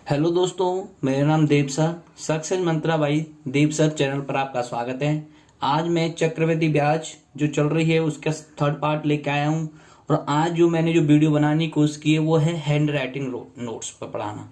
Hello दोस्तों, मेरा नाम Dev sir success mantra by Dev sir channel पर आपका स्वागत है। आज मैं चक्रवृद्धि ब्याज जो चल रही है उसका थर्ड पार्ट लेके आया हूँ। और आज जो मैंने जो वीडियो बनाने की कोशिश की है वो है हैंड राइटिंग नोट्स पर पढ़ाना।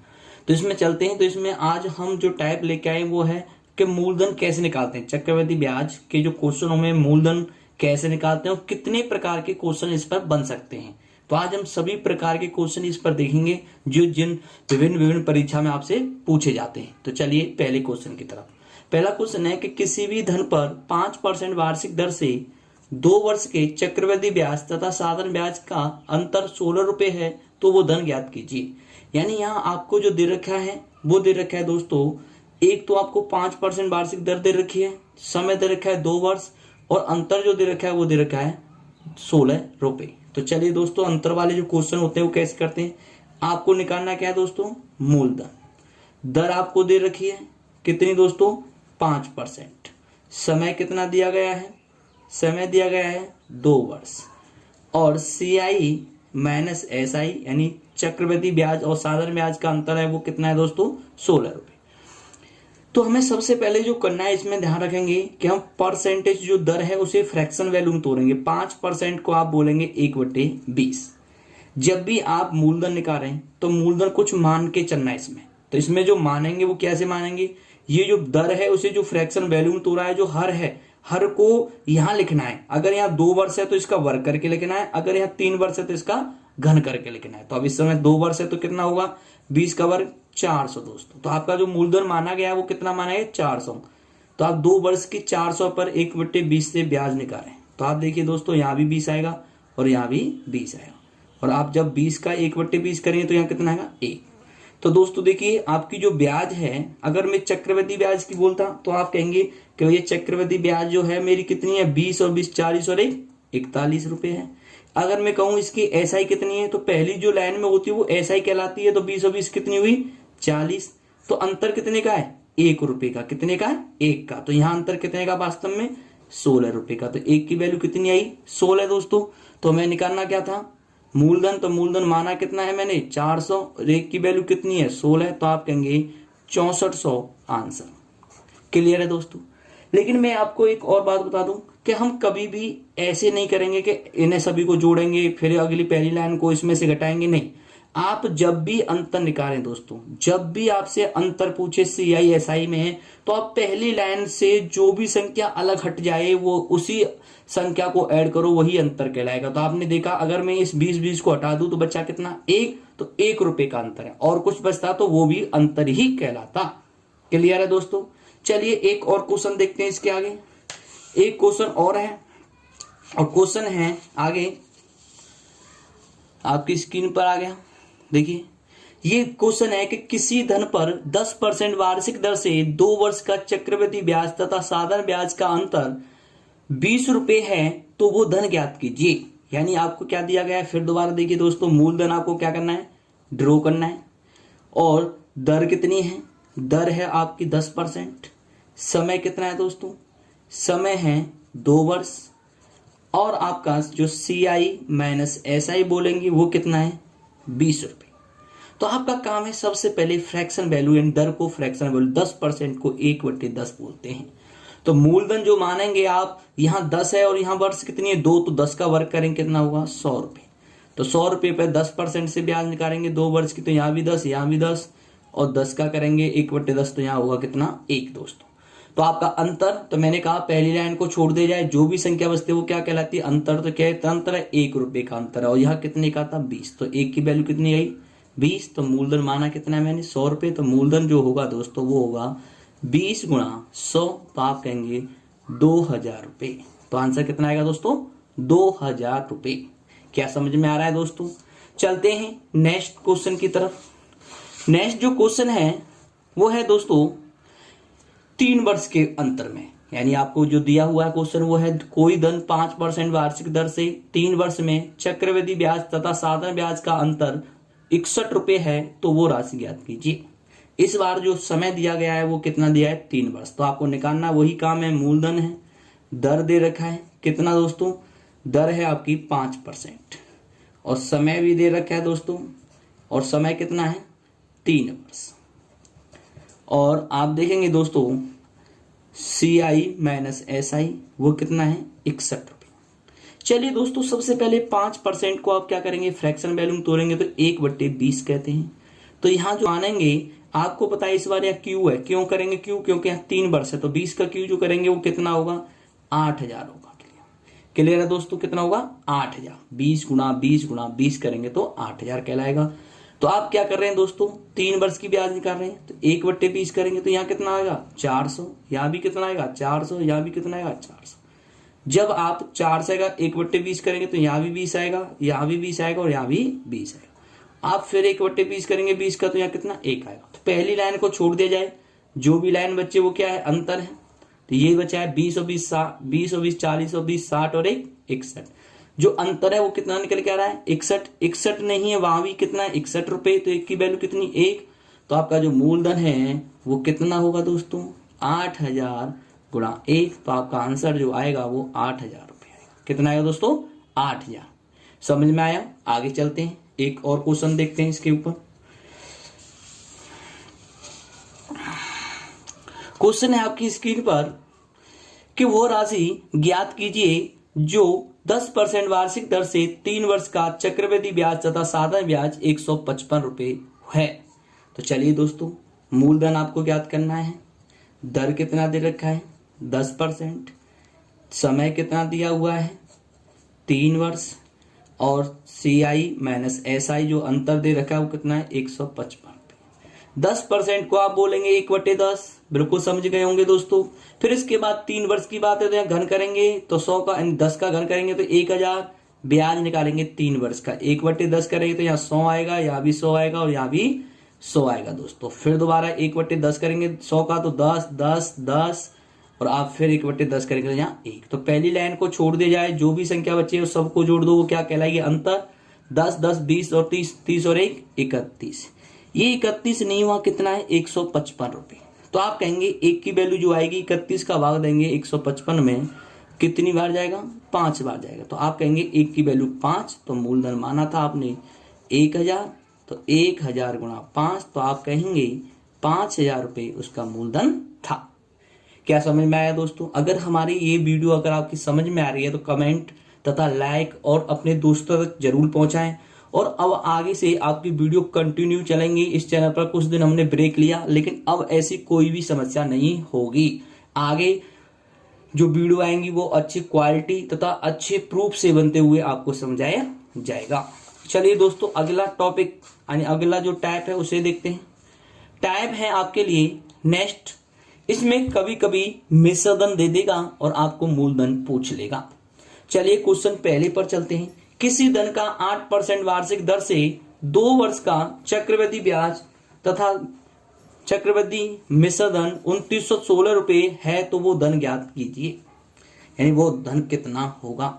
तो इसमें चलते हैं। तो इसमें आज हम जो टाइप लेके आए वो है कि मूलधन कैसे निकालते हैं। चक्रवृद्धि ब्याज के जो क्वेश्चनों में मूलधन कैसे निकालते हैं और कितने प्रकार के क्वेश्चन इस पर बन सकते हैं। तो आज हम सभी प्रकार के क्वेश्चन इस पर देखेंगे जो जिन विभिन्न परीक्षा में आपसे पूछे जाते हैं। तो चलिए पहले क्वेश्चन की तरफ। पहला क्वेश्चन है कि किसी भी धन पर 5% वार्षिक दर से 2 वर्ष के चक्रवृद्धि ब्याज तथा साधारण ब्याज का अंतर 16 रुपए है, तो वो धन ज्ञात कीजिए। यानी यहाँ आपको जो दे रखा है वो दे रखा है दोस्तों, एक तो आपको 5% वार्षिक दर दे रखी है, समय दे रखा है 2 वर्ष, और अंतर जो दे रखा है वो दे रखा है 16 रुपए। तो चलिए दोस्तों, अंतर वाले जो क्वेश्चन होते हैं वो कैसे करते हैं। आपको निकालना क्या है दोस्तों, मूलधन। दर आपको दे रखी है कितनी दोस्तों, 5%। समय कितना दिया गया है, समय दिया गया है 2 वर्ष। और CI माइनस SI यानी चक्रवृद्धि ब्याज और साधारण ब्याज का अंतर है वो कितना है दोस्तों, 16 रुपए। तो हमें सबसे पहले जो करना है इसमें ध्यान रखेंगे कि हम परसेंटेज जो दर है उसे फ्रैक्शन वैल्यू में तोड़ेंगे। 5% को आप बोलेंगे 1/20। जब भी आप मूलधन निकालें तो मूलधन कुछ मान के चलना है इसमें। तो इसमें जो मानेंगे वो कैसे मानेंगे, ये जो दर है उसे जो फ्रैक्शन वैल्यू में तोड़ा है, जो हर है हर को यहां लिखना है। अगर यहाँ 2 वर्ष है तो इसका वर्ग करके लिखना है, अगर यहाँ 3 वर्ष है तो इसका घन करके लिखना है। तो अब इस समय 2 वर्ष है तो कितना होगा, 20 का वर्ग 400 दोस्तों। तो आपका जो मूलधन माना गया है वो कितना माना है, 400। तो आप 2 वर्ष की 400 पर 1/20 से ब्याज निकालें। तो आप देखिए दोस्तों, यहाँ भी 20 आएगा और यहाँ भी 20 आएगा। और आप जब 20 का 1/20 करेंगे तो यहाँ कितना आएगा, 1। तो दोस्तों देखिए, आपकी जो ब्याज है, अगर मैं चक्रवृद्धि ब्याज की बोलता तो आप कहेंगे कि ये चक्रवृद्धि ब्याज जो है मेरी कितनी है, 20 और 20 40 और 1 41 रुपए है। अगर मैं कहूं इसकी SI कितनी है, तो पहली जो लाइन में होती है वो SI कहलाती है। तो 20 और 20 कितनी हुई, 40। तो अंतर कितने का है, 1 रुपए का। कितने का है, 1 का। तो यहाँ अंतर कितने का वास्तव में, 16 रुपए का। तो 1 की वैल्यू कितनी आई, 16 दोस्तों। तो हमें निकालना क्या था, मूलधन। तो मूलधन माना कितना है मैंने, 400, और 1 की वैल्यू कितनी है, 16। तो आप कहेंगे 6400 आंसर। क्लियर है दोस्तों। लेकिन मैं आपको एक और बात बता दूं कि हम कभी भी ऐसे नहीं करेंगे कि इन्हें सभी को जोड़ेंगे फिर अगली पहली लाइन को इसमें से घटाएंगे, नहीं। आप जब भी अंतर निकालें दोस्तों, जब भी आपसे अंतर पूछे CI SI में है, तो आप पहली लाइन से जो भी संख्या अलग हट जाए वो उसी संख्या को ऐड करो, वही अंतर कहलाएगा। तो आपने देखा, अगर मैं इस 20 को हटा दूं तो बचा कितना, 1। तो 1 रुपए का अंतर है, और कुछ बचता तो वो भी अंतर ही कहलाता। क्लियर है दोस्तों। चलिए एक और क्वेश्चन देखते हैं इसके आगे। एक क्वेश्चन और है, और क्वेश्चन है आगे आपकी स्क्रीन पर आ गया। देखिए, ये क्वेश्चन है कि किसी धन पर 10% वार्षिक दर से 2 वर्ष का चक्रवृद्धि ब्याज तथा साधारण ब्याज का अंतर 20 रुपए है, तो वो धन ज्ञात कीजिए। यानी आपको क्या दिया गया है, फिर दोबारा देखिए दोस्तों, मूलधन आपको क्या करना है, ड्रॉ करना है। और दर कितनी है, दर है आपकी 10%। समय कितना है दोस्तों, समय है 2 वर्ष। और आपका जो CI माइनस SI बोलेंगे वो कितना है, 20 रुपए। तो आपका काम है सबसे पहले फ्रैक्शन वैल्यू यानी दर को फ्रैक्शन वैल्यू 10% को 1/10 बोलते हैं। तो मूलधन जो मानेंगे आप, यहाँ 10 है और यहाँ वर्ष कितनी है, 2। तो 10 का वर्ग करेंगे कितना होगा, 100 रुपए। तो 100 रुपए पर 10% से ब्याज निकालेंगे 2 वर्ष की। तो यहाँ भी 10, यहाँ भी 10, और 10 का करेंगे 1/10। तो यहाँ होगा कितना, 1 दोस्तों। तो आपका अंतर, तो मैंने कहा पहली लाइन को छोड़ दे जाए, जो भी संख्या बचती है वो क्या कहलाती है, अंतर। तो क्या है, अंतर है 1 रुपए का अंतर है। और यहाँ कितने का था, 20। तो 1 की वैल्यू कितनी आई, 20। तो मूलधन माना कितना है मैंने, 100 रुपए। तो मूलधन जो होगा दोस्तों वो होगा 20 गुणा 100। तो आप कहेंगे 2000 रुपए। तो आंसर कितना आएगा दोस्तों, 2000 रुपए। क्या समझ में आ रहा है दोस्तों। चलते हैं नेक्स्ट क्वेश्चन की तरफ। नेक्स्ट जो क्वेश्चन है वो है दोस्तों 3 वर्ष के अंतर में। यानी आपको जो दिया हुआ है क्वेश्चन वो है, कोई धन 5% वार्षिक दर से 3 वर्ष में चक्रवृद्धि ब्याज तथा साधारण ब्याज का अंतर 61 रुपए है, तो वो राशि ज्ञात कीजिए। इस बार जो समय दिया गया है वो कितना दिया है, 3 वर्ष। तो आपको निकालना वही काम है, मूलधन है, दर दे रखा है कितना दोस्तों, दर है आपकी 5%, और समय भी दे रखा है दोस्तों, और समय कितना है, 3 वर्ष। और आप देखेंगे दोस्तों CI माइनस SI वो कितना है 61 रुपये। चलिए दोस्तों सबसे पहले 5% को आप क्या करेंगे फ्रैक्शन वैल्यू में तोड़ेंगे तो 1/20 कहते हैं। तो यहाँ जो आनेंगे आपको पता है इस बार यहाँ क्यू है, क्यों करेंगे क्यू, क्योंकि यहाँ 3 वर्ष है तो 20 का क्यू जो करेंगे वो कितना होगा 8000 होगा। क्लियर है दोस्तों, कितना होगा 8000। 20 गुणा 20 गुणा 20 करेंगे तो 8000 कहलाएगा। तो आप क्या कर रहे हैं दोस्तों 3 वर्ष की ब्याज निकाल रहे हैं तो 1/20 करेंगे तो यहाँ कितना आएगा 400, यहाँ भी कितना आएगा 400, यहाँ भी कितना आएगा 400। जब आप 4 से 1/20 करेंगे तो यहाँ भी 20 आएगा, यहाँ भी 20 आएगा और यहाँ भी 20 आएगा। आप फिर 1/20 करेंगे 20 का तो यहाँ कितना 1 आएगा। तो पहली लाइन को छोड़ दिया जाए, जो भी लाइन बचे वो क्या है अंतर है। तो ये बचा है 20 और 20 40 और 20 60 और 1 61। जो अंतर है वो कितना निकल के आ रहा है 61। 61 नहीं है वहां भी कितना है 61 रुपए, तो एक की वैल्यू कितनी 1। तो आपका जो मूलधन है वो कितना होगा दोस्तों 8000 गुणा 1। तो आपका आंसर जो आएगा वो 8000 रुपये आएगा। कितना आएगा दोस्तों 8000। समझ में आया। आगे चलते हैं, एक और क्वेश्चन देखते हैं इसके ऊपर। क्वेश्चन है आपकी स्क्रीन पर कि वो राशि ज्ञात कीजिए जो 10% वार्षिक दर से 3 वर्ष का चक्रवृद्धि ब्याज तथा साधारण ब्याज 155 रुपये है। तो चलिए दोस्तों मूलधन आपको ज्ञात करना है, दर कितना दे रखा है 10%, समय कितना दिया हुआ है 3 वर्ष, और CI माइनस SI जो अंतर दे रखा है वो कितना है 155। 10% को आप बोलेंगे 1/10, बिल्कुल समझ गए होंगे दोस्तों। फिर इसके बाद 3 वर्ष की बात है तो यहाँ घन करेंगे तो 100 का 10 का घन करेंगे तो 1000, ब्याज निकालेंगे 3 वर्ष का 1/10 करेंगे तो यहाँ 100 आएगा, यहाँ भी 100 आएगा और यहाँ भी 100 आएगा दोस्तों। फिर दोबारा 1/10 करेंगे 100 का तो 10 10 10 और आप फिर 1/10 करेंगे तो यहाँ 1। तो पहली लाइन को छोड़ दिया जाए, जो भी संख्या बची है सबको जोड़ दो, वो क्या कहलाएगी अंतर। 10 10 20 और 30 30 और 1 31। ये 31 नहीं हुआ कितना है 155 रुपये। तो आप कहेंगे 1 की वैल्यू जो आएगी 31 का भाग देंगे 155 में कितनी बार जाएगा 5 बार जाएगा। तो आप कहेंगे 1 की वैल्यू 5, तो मूलधन माना था आपने 1000, तो 1000 गुणा 5, तो आप कहेंगे 5000 रुपये उसका मूलधन था। क्या समझ में आया दोस्तों। अगर हमारी ये वीडियो अगर आपकी समझ में आ रही है तो कमेंट तथा लाइक और अपने दोस्तों तक जरूर पहुंचाएं। और अब आगे से आपकी वीडियो कंटिन्यू चलेंगी इस चैनल पर। कुछ दिन हमने ब्रेक लिया लेकिन अब ऐसी कोई भी समस्या नहीं होगी। आगे जो वीडियो आएंगी वो अच्छी क्वालिटी तथा अच्छे प्रूफ से बनते हुए आपको समझाया जाएगा। चलिए दोस्तों अगला टॉपिक यानी अगला जो टाइप है उसे देखते हैं। टाइप है आपके लिए नेक्स्ट। इसमें कभी कभी मिश्रधन दे देगा और आपको मूलधन पूछ लेगा। चलिए क्वेश्चन पहले पर चलते हैं। किसी धन का 8% वार्षिक दर से 2 वर्ष का चक्रवृद्धि ब्याज तथा चक्रवृद्धि मिश्रधन 2916 रुपये है, तो वो धन ज्ञात कीजिए, यानी वो धन कितना होगा।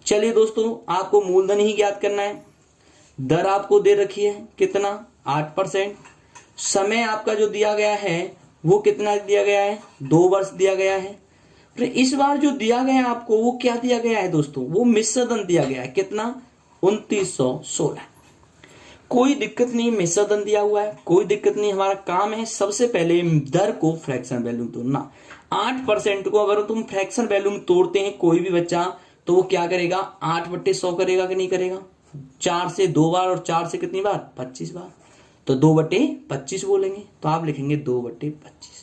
चलिए दोस्तों आपको मूलधन ही ज्ञात करना है। दर आपको दे रखी है कितना 8%। समय आपका जो दिया गया है वो कितना दिया गया है 2 वर्ष दिया गया है। फिर इस बार जो दिया गया आपको वो क्या दिया गया है दोस्तों, वो मिश्रधन दिया गया है कितना 2916। कोई दिक्कत नहीं, मिश्रधन दिया हुआ है कोई दिक्कत नहीं। हमारा काम है सबसे पहले दर को फ्रैक्शन वैल्यू में तोड़ना। 8% को अगर तुम फ्रैक्शन वैल्यू में तोड़ते हैं कोई भी बच्चा तो वो क्या करेगा 8/100 करेगा कि नहीं करेगा। 4 से 2 बार और 4 से कितनी बार 25 बार, तो 2/25 बोलेंगे। तो आप लिखेंगे 2/25।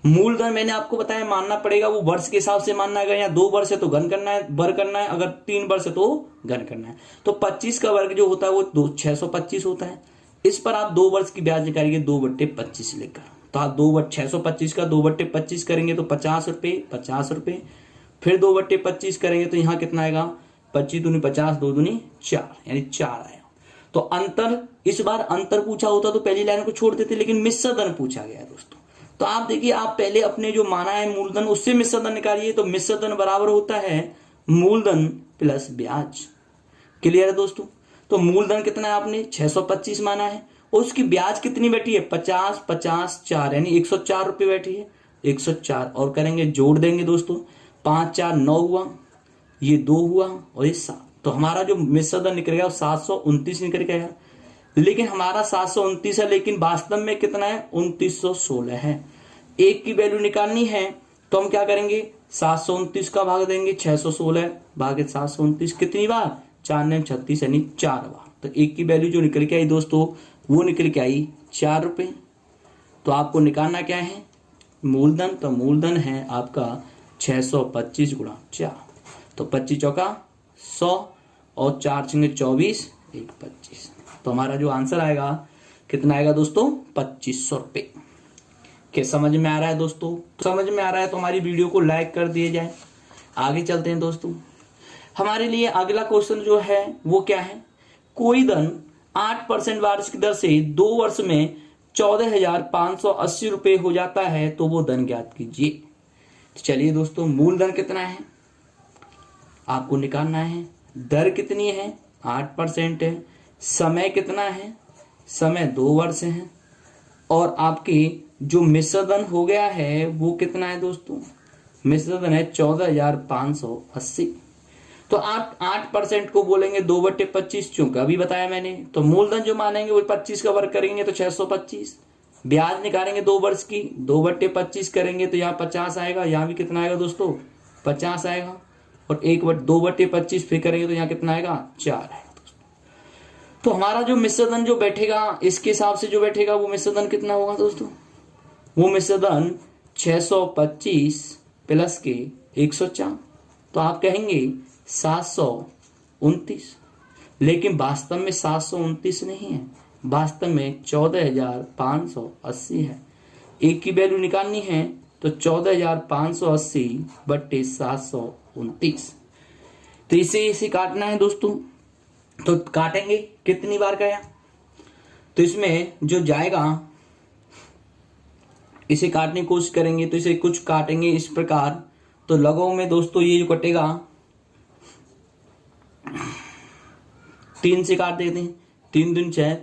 मूलधन मैंने आपको बताया मानना पड़ेगा वो वर्ष के हिसाब से मानना है। अगर यहाँ 2 वर्ष है तो घन करना है वर्ग करना है, अगर 3 वर्ष है तो घन करना है। तो 25 का वर्ग जो होता है वो 625 होता है। इस पर आप 2 वर्ष की ब्याज निकालिए 2/25 लेकर। तो आप 625 का 2/25 करेंगे तो 50 रुपये। फिर 2/25 करेंगे तो यहाँ कितना आएगा 25 दूनी 50 2 दूनी 4 यानी 4 आएगा। तो अंतर, इस बार अंतर पूछा होता तो पहली लाइन को छोड़ देते, लेकिन मिश्रधन पूछा गया दोस्तों। तो आप देखिए आप पहले अपने जो माना है मूलधन उससे मिश्रधन निकालिए। तो मिश्रधन बराबर होता है मूलधन प्लस ब्याज। क्लियर है दोस्तों। तो मूलधन कितना है आपने 625 माना है और उसकी ब्याज कितनी बैठी है 50 50 4 यानी 104 रुपये बैठी है। 104 और करेंगे जोड़ देंगे दोस्तों 5 4 9 हुआ, ये 2 हुआ और ये 7। तो हमारा जो मिश्रधन निकल गया 729 निकल गया। लेकिन हमारा 729 है, लेकिन वास्तव में कितना है 2916 है। एक की वैल्यू निकालनी है तो हम क्या करेंगे 729 का भाग देंगे 616 भागे 729 कितनी बार 4 ने 36 यानी 4 बार। तो एक की वैल्यू जो निकल के आई दोस्तों वो निकल के आई 4 रुपए। तो आपको निकालना क्या है मूलधन, तो मूलधन है आपका 625 गुणा 4। तो 25 चौका 100 और 4 छंगे 24 1 25। तो हमारा जो आंसर आएगा कितना आएगा दोस्तों 2500 रुपये। क्या समझ में आ रहा है दोस्तों? समझ में आ रहा है तो हमारी वीडियो को लाइक कर दिए जाए। आगे चलते हैं दोस्तों। हमारे लिए अगला क्वेश्चन जो है वो क्या है, कोई धन 8% वार्षिक दर से 2 वर्ष में 14,580 रुपये हो जाता है तो वो धन ज्ञात कीजिए। तो चलिए दोस्तों, मूलधन कितना है आपको निकालना है, दर कितनी है 8% है, समय कितना है, समय 2 वर्ष है, और आपके जो मिश्रधन हो गया है वो कितना है दोस्तों, मिश्रधन है 14,580। तो आप 8% को बोलेंगे 2/25, चूंकि अभी बताया मैंने। तो मूलधन जो मानेंगे वो 25 का वर्ग करेंगे तो 625, ब्याज निकालेंगे 2 वर्ष की 2/25 करेंगे तो यहाँ 50 आएगा, यहाँ भी कितना आएगा दोस्तों 50 आएगा, और 2/25 फिर करेंगे तो यहाँ कितना आएगा 4 आएगा। तो हमारा जो मिश्रधन जो बैठेगा इसके हिसाब से जो बैठेगा वो मिश्रधन कितना होगा दोस्तों, वो मिश्रधन 625 प्लस के 104। तो आप कहेंगे 729, लेकिन वास्तव में 729 नहीं है, वास्तव में 14,580 है। एक की वैल्यू निकालनी है तो 14,580 बट्टे 729। तो इसे काटना है दोस्तों, तो काटेंगे कितनी बार गया, तो इसमें जो जाएगा इसे काटने की कोशिश करेंगे तो इसे कुछ काटेंगे इस प्रकार। तो लगभग में दोस्तों ये जो कटेगा 3 से काट देते हैं, 3 दूनी 6,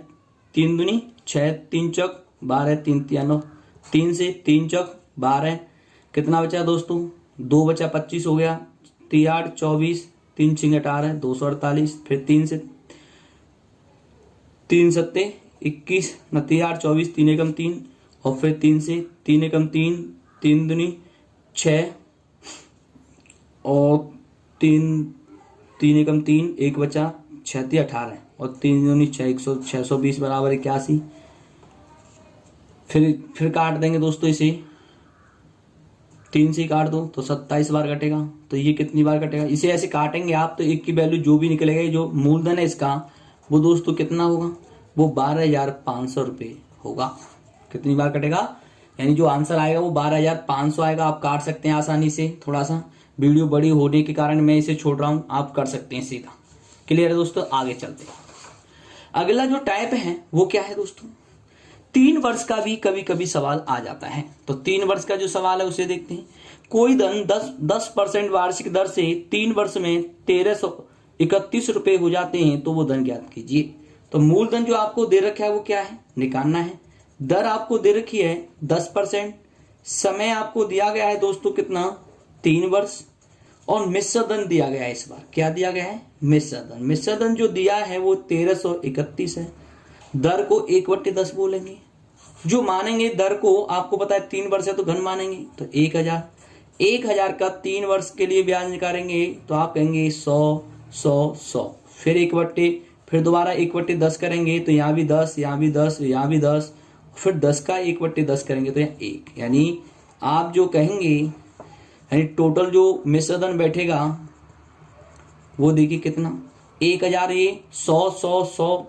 3 दूनी 6, 3 चौक 12, 3 तिया 9, 3 से 3 चौक 12, कितना बचा दोस्तों 2 बचा 25 हो गया, 3 8 24, 3 6 18 248, फिर 3 से 3 7 21 न 3 8 24, 3 एकम 3, और फिर 3 से 3 एकम 3, 3 दूनी 6 और 3 एकम 3, 1 बचा 6 3 18 और 3 दूनी 620 बराबर 81। फिर काट देंगे दोस्तों इसे, 3 से काट दो तो 27 बार कटेगा। तो ये कितनी बार कटेगा, इसे ऐसे काटेंगे आप तो एक की वैल्यू जो भी निकलेगा, जो मूलधन है इसका वो दोस्तों कितना होगा, वो 12,500 रुपये होगा। कितनी बार कटेगा, यानी जो आंसर आएगा वो 12,500 आएगा। आप काट सकते हैं आसानी से, थोड़ा सा वीडियो बड़ी होने के कारण मैं इसे छोड़ रहा हूं, आप कर सकते हैं सीधा। क्लियर है दोस्तों? आगे चलते हैं। अगला जो टाइप है वो क्या है दोस्तों, 3 वर्ष का भी कभी कभी सवाल आ जाता है। तो 3 वर्ष का जो सवाल है उसे देखते हैं। कोई धन 10% वार्षिक दर से 3 वर्ष में 1,331 रुपये हो जाते हैं तो वो धन ज्ञात कीजिए। तो मूलधन जो आपको दे रखा है वो क्या है निकालना है, दर आपको दे रखी है 10%, समय आपको दिया गया है दोस्तों कितना 3 वर्ष, और मिश्रधन दिया गया है। इस बार क्या दिया गया है मिश्रधन, मिश्रधन जो दिया है वो 1331 है। दर को 1/10 बोलेंगे, जो मानेंगे दर को आपको पता है 3 वर्ष है तो घन मानेंगे, तो 1000 का 3 वर्ष के लिए ब्याज निकालेंगे तो आप कहेंगे 100 100 100, फिर 1/, फिर दोबारा 1/10 करेंगे तो यहाँ भी 10, यहाँ भी 10, यहाँ भी 10, फिर 10 का 1/10 करेंगे तो यहाँ 1, यानी आप जो कहेंगे यानी टोटल जो मिश्रधन बैठेगा वो देखिए कितना 1000, ये 100 100 100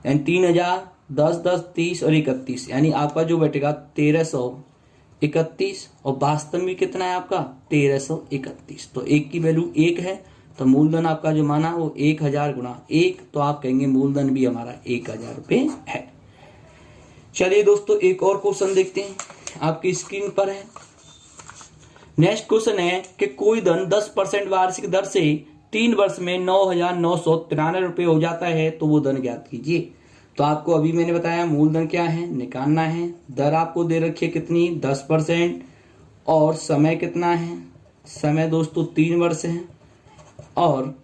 यानी 3000, 10 10 30 और 31, यानी आपका जो बैठेगा 1331, और वास्तव में कितना है आपका 1331। तो एक की वैल्यू 1 है, तो मूलधन आपका जो माना वो 1000 गुणा 1, तो आप कहेंगे मूलधन भी हमारा 1000 रुपये है। चलिए दोस्तों एक और क्वेश्चन देखते हैं, आपकी स्क्रीन पर है। नेक्स्ट क्वेश्चन है कि कोई धन 10% वार्षिक दर से 3 वर्ष में 9,993 रुपये हो जाता है तो वो धन ज्ञात कीजिए। तो आपको अभी मैंने बताया मूलधन क्या है निकालना है, दर आपको दे रखी है कितनी 10%, और समय कितना है, समय दोस्तों 3 वर्ष है, और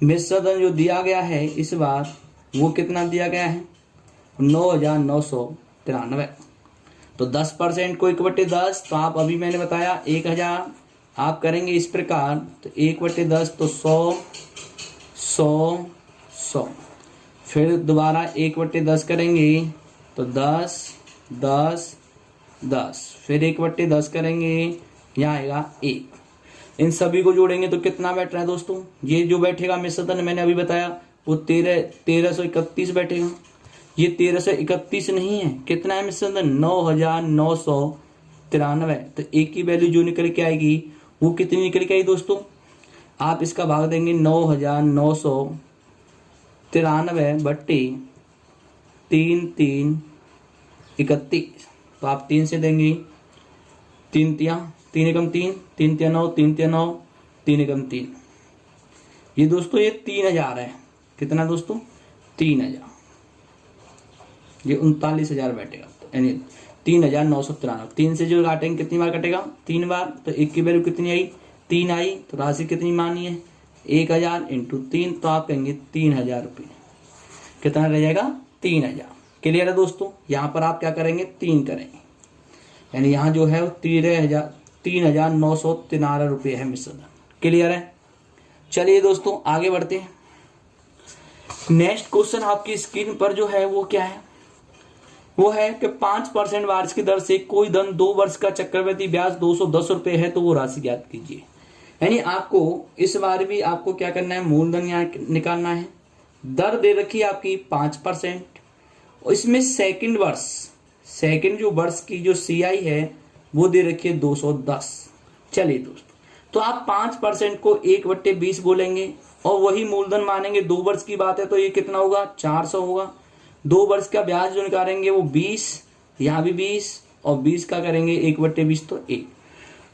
मिश्रधन जो दिया गया है इस बार वो कितना दिया गया है 9,993। तो 10% को 1/10, तो आप अभी मैंने बताया 1,000 आप करेंगे इस प्रकार, तो 1/10 तो 100, फिर दोबारा 1/10 करेंगे तो 10, 10, 10, फिर 1/10 करेंगे, यहाँ आएगा 1। इन सभी को जोड़ेंगे तो कितना बैठ रहा है दोस्तों? ये जो बैठेगा मिश्रधन मैंने अभी बताया वो 1331 बैठेगा। ये 1331 नहीं है, कितना है मिश्रधन? 9,993। तो एक की वैल्यू जो निकल के आएगी वो कितनी निकल के आई दोस्तों? आप इसका भाग देंगे 9,993 बट्टे 3,331। तो आप 3 से देंगे, 3 एकम 3, 3 तिया 9, 3 तिया 9, 3 एकम 3। ये दोस्तों ये 3,000 है। कितना दोस्तों? 3,000। ये 39,000 बैठेगा, यानी 3,993। 3 से जो काटेंगे कितनी बार कटेगा? 3 बार। तो एक की वैल्यू कितनी आई? 3 आई। तो राशि कितनी मानी है? 1,000 इंटू 3, तो आप कहेंगे 3,000 रुपये। कितना रह जाएगा? 3,000। क्लियर है दोस्तों? यहाँ पर आप क्या करेंगे? 3 करेंगे, यानी यहाँ जो है 3,993 रुपये है मिश्रधन। क्लियर है? चलिए दोस्तों आगे बढ़ते हैं। नेक्स्ट क्वेश्चन आपकी स्क्रीन पर जो है वो क्या है? वो है कि 5% वार्षिक दर से कोई धन 2 वर्ष का चक्रवृद्धि ब्याज 210 रुपये है, तो वो राशि ज्ञात कीजिए। यानी आपको इस बार भी आपको क्या करना है? मूलधन यहाँ निकालना है। दर दे रखी है आपकी 5%, और इसमें सेकंड जो वर्ष की जो CI है वो दे रखी है 210। चलिए दोस्तों, तो आप 5% को 1/20 बोलेंगे और वही मूलधन मानेंगे। 2 वर्ष की बात है तो ये कितना होगा? 400 होगा। 2 वर्ष का ब्याज जो निकालेंगे वो 20, यहाँ भी 20, और 20 का करेंगे 1/20 तो 1।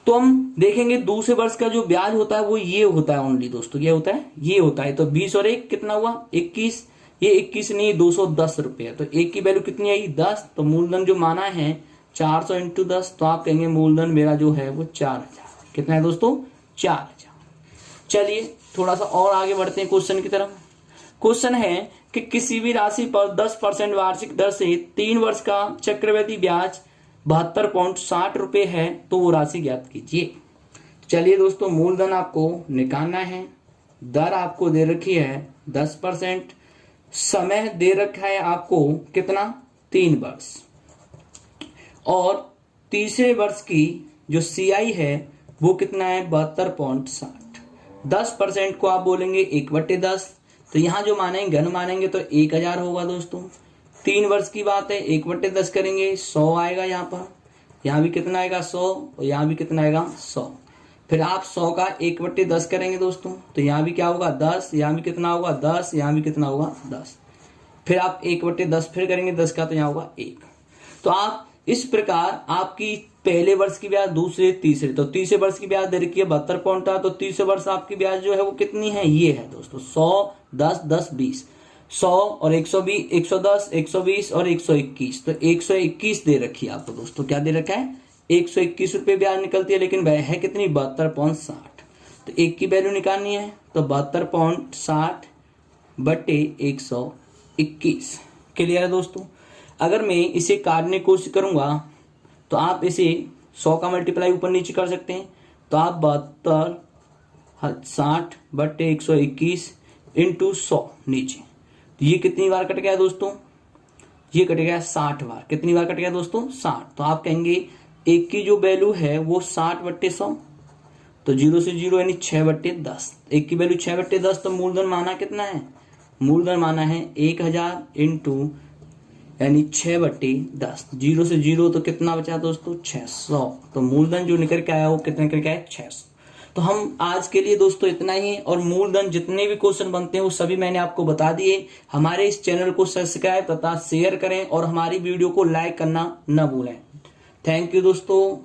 तो हम देखेंगे दूसरे वर्ष का जो ब्याज होता है वो ये होता है ओनली दोस्तों, ये होता है, ये होता है। तो 20 और 1 कितना हुआ? 21। ये 21 नहीं, 210 रुपये। तो 1 की वैल्यू कितनी आई? 10। तो मूलधन जो माना है 400 इंटू 10, तो आप कहेंगे मूलधन मेरा जो है वो 4,000। कितना है दोस्तों? 4,000। चलिए थोड़ा सा और आगे बढ़ते हैं क्वेश्चन की तरफ। क्वेश्चन है कि किसी भी राशि पर 10% वार्षिक दर से 3 वर्ष का चक्रवृद्धि ब्याज 72.60 रुपये है, तो वो राशि ज्ञात कीजिए। चलिए दोस्तों, मूलधन आपको निकालना है, दर आपको दे रखी है 10%, समय दे रखा है आपको कितना? 3 वर्ष, और तीसरे वर्ष की जो CI है वो कितना है? 72.60। 10% को आप बोलेंगे 1/10, तो यहाँ जो मानेंगे घन मानेंगे तो 1,000 होगा दोस्तों। 3 वर्ष की बात है, 1/10 करेंगे 100 आएगा यहाँ पर। यहाँ भी कितना आएगा? 100, और यहाँ भी कितना आएगा? 100। फिर आप 100 का 1/10 करेंगे दोस्तों, तो यहाँ भी क्या होगा? 10, यहाँ भी कितना होगा? 10, यहाँ भी कितना होगा? 10। फिर आप 1/10 फिर करेंगे 10 का, तो यहाँ होगा 1। तो आप इस प्रकार आपकी पहले वर्ष की ब्याज, दूसरे, तीसरे, तो तीसरे वर्ष की ब्याज दे रखी है 72 तो तीसरे वर्ष आपकी ब्याज जो है वो कितनी है? ये है दोस्तों 100, 10, 10, 20, 100 और 120, 110, 120 और 121। तो 121 दे रखी है आपको दोस्तों। क्या दे रखा है? 121 रुपये ब्याज निकलती है, लेकिन वह है कितनी? 72.60। तो 1 की वैल्यू निकालनी है, तो 72.60 बटे 121। क्लियर है दोस्तों? अगर मैं इसे काटने की कोशिश करूंगा तो आप इसे 100 का मल्टीप्लाई ऊपर नीचे कर सकते हैं। तो आप 72.60 बटे 121 इंटू 100 नीचे, तो ये कितनी बार कट गया दोस्तों? ये कट गया 60 बार। कितनी बार कट गया दोस्तों? 60। तो आप कहेंगे 1 की जो वैल्यू है वो 60/100, तो 0 से 0 यानी 6/10। 1 की वैल्यू 6/10, तो मूलधन माना कितना है? मूलधन माना है 1,000 इंटू यानी 6/10। 0 से 0 तो कितना बचा दोस्तों? 600। तो मूलधन जो निकल के आया वो कितना निकल के आया? 600। तो हम आज के लिए दोस्तों इतना ही, और मूलधन जितने भी क्वेश्चन बनते हैं वो सभी मैंने आपको बता दिए। हमारे इस चैनल को सब्सक्राइब तथा शेयर करें और हमारी वीडियो को लाइक करना न भूलें। थैंक यू दोस्तों।